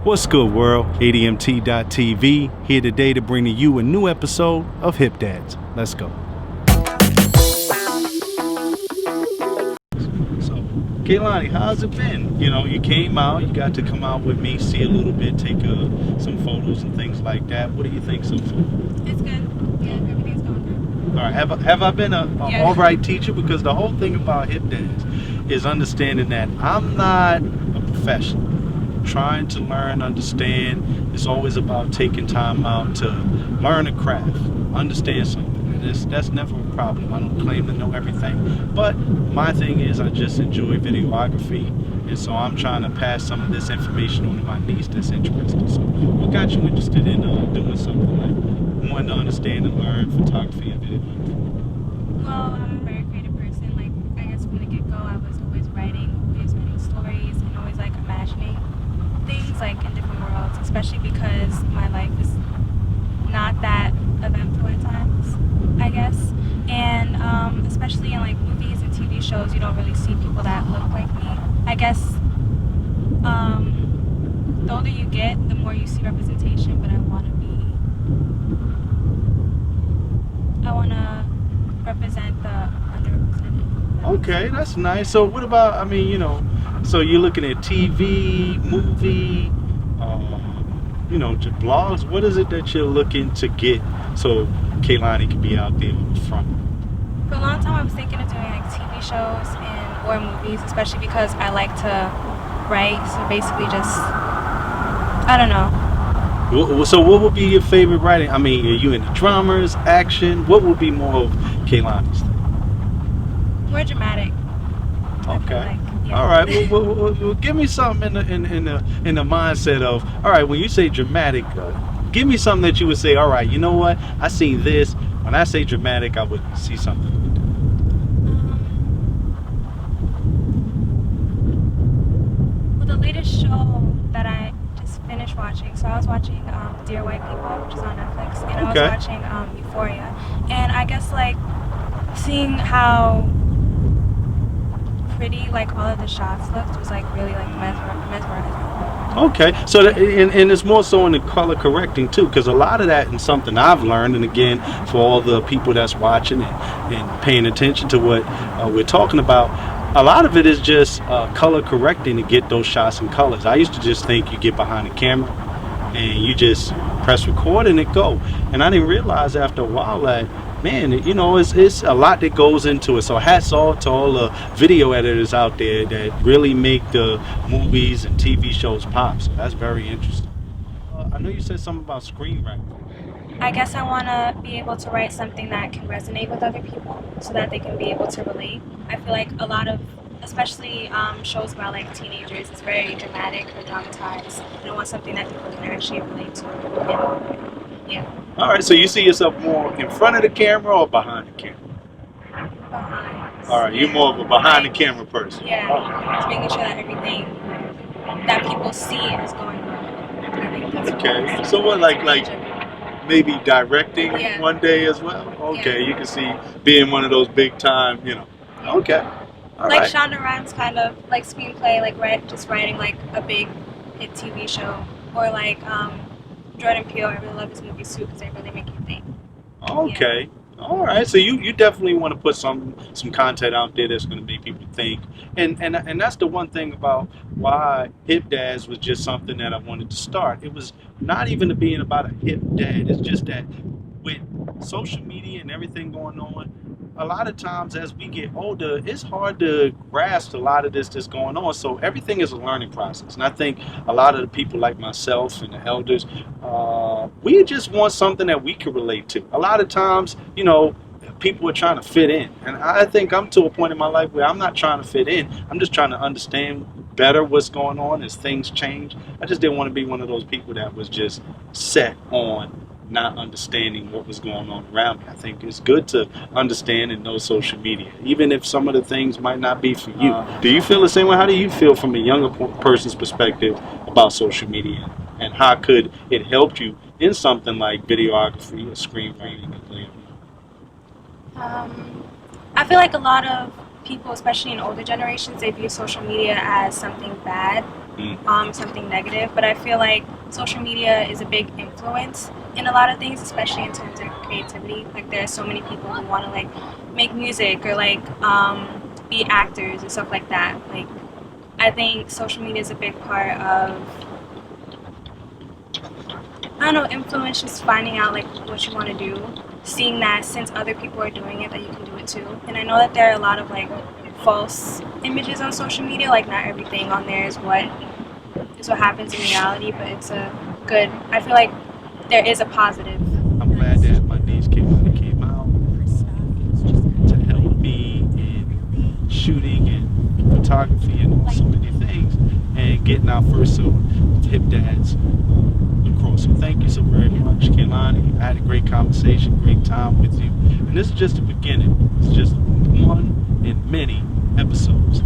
What's good, world? ADMT.TV here today to bring to you a new episode of Hip Dads. Let's go. So, Kailani, how's it been? You know, you came out, you got to come out with me, see a little bit, take some photos and things like that. What do you think so far? It's good. Yeah, everything's going good. All right, have I been a all right teacher? Because the whole thing about Hip Dads is understanding that I'm not a professional. Trying to learn, understand. It's always about taking time out to learn a craft, understand something. That's never a problem. I don't claim to know everything, but my thing is I just enjoy videography, and so I'm trying to pass some of this information on to my niece that's interested. So what got you interested in doing something like wanting to understand and learn photography and videography? Well, I'm a very creative person. Like, I guess from the get-go, I was always writing stories, and always like imagining things like in different worlds, especially because my life is not that eventful at times, I guess. And especially in like movies and TV shows, you don't really see people that look like me. I guess the older you get, the more you see representation, but I want to represent the underrepresented. Okay, that's nice. So what about, I mean, you know, so you're looking at TV, movie, you know, blogs. What is it that you're looking to get so Kailani can be out there on the front? For a long time, I was thinking of doing like TV shows or movies, especially because I like to write. So basically just, I don't know. So what would be your favorite writing? I mean, are you into dramas, action? What would be more of Kailani's thing? More dramatic. Okay. Yeah. All right. Well, give me something in the mindset of, all right, when you say dramatic, give me something that you would say, all right, you know what? I seen this. When I say dramatic, I would see something. Well, the latest show that I just finished watching, so I was watching Dear White People, which is on Netflix, and I was watching Euphoria. And I guess like seeing how pretty like all of the shots looked was like really like mesmerizing. Okay, so and it's more so in the color correcting too, because a lot of that is something I've learned, and again, for all the people that's watching and paying attention to what we're talking about, a lot of it is just color correcting to get those shots and colors. I used to just think you get behind the camera and you just press record and it go, and I didn't realize after a while that, man, you know, it's a lot that goes into it. So hats off to all the video editors out there that really make the movies and TV shows pop. So that's very interesting. I know you said something about screenwriting. I guess I want to be able to write something that can resonate with other people so that they can be able to relate. I feel like a lot of, especially shows about like teenagers, it's very dramatic or dramatized. I want something that people can actually relate to. Yeah. All right, so you see yourself more in front of the camera or behind the camera? Behind. All right, you're more of a behind the camera person. Yeah, just making sure that everything that people see is going on. Okay, so what, like maybe directing one day as well? Okay, yeah. You can see being one of those big time, you know. Okay. All like right. Shonda Rhimes kind of like screenplay, like just writing like a big hit TV show, or like Jordan Peele. I really love his movies too because they really make you think. Okay. Yeah. All right. So you definitely want to put some content out there that's going to make people think, and that's the one thing about why Hip Dads was just something that I wanted to start. It was not even being about a hip dad. It's just that with social media and everything going on, a lot of times as we get older, it's hard to grasp a lot of this that's going on. So everything is a learning process. And I think a lot of the people like myself and the elders, we just want something that we can relate to. A lot of times, you know, people are trying to fit in. And I think I'm to a point in my life where I'm not trying to fit in. I'm just trying to understand better what's going on as things change. I just didn't want to be one of those people that was just set on not understanding what was going on around me. I think it's good to understand and know social media, even if some of the things might not be for you. Do you feel the same way? How do you feel from a younger person's perspective about social media, and how could it help you in something like videography or screenwriting and playing? I feel like a lot of people, especially in older generations, they view social media as something bad, something negative. But I feel like social media is a big influence in a lot of things, especially in terms of creativity. Like there are so many people who want to like make music or like be actors and stuff like that. Like I think social media is a big part of, I don't know, influence, just finding out like what you want to do, seeing that since other people are doing it, that you can do it too. And I know that there are a lot of like false images on social media. Like not everything on there is what happens in reality, but it's a good. I feel like there is a positive. I'm glad that my niece came out to help me in shooting and photography and so many things, and getting our first Hip Dads across. So thank you so very much, Kailani. I had a great conversation, great time with you, and this is just the beginning. It's just one in many episodes.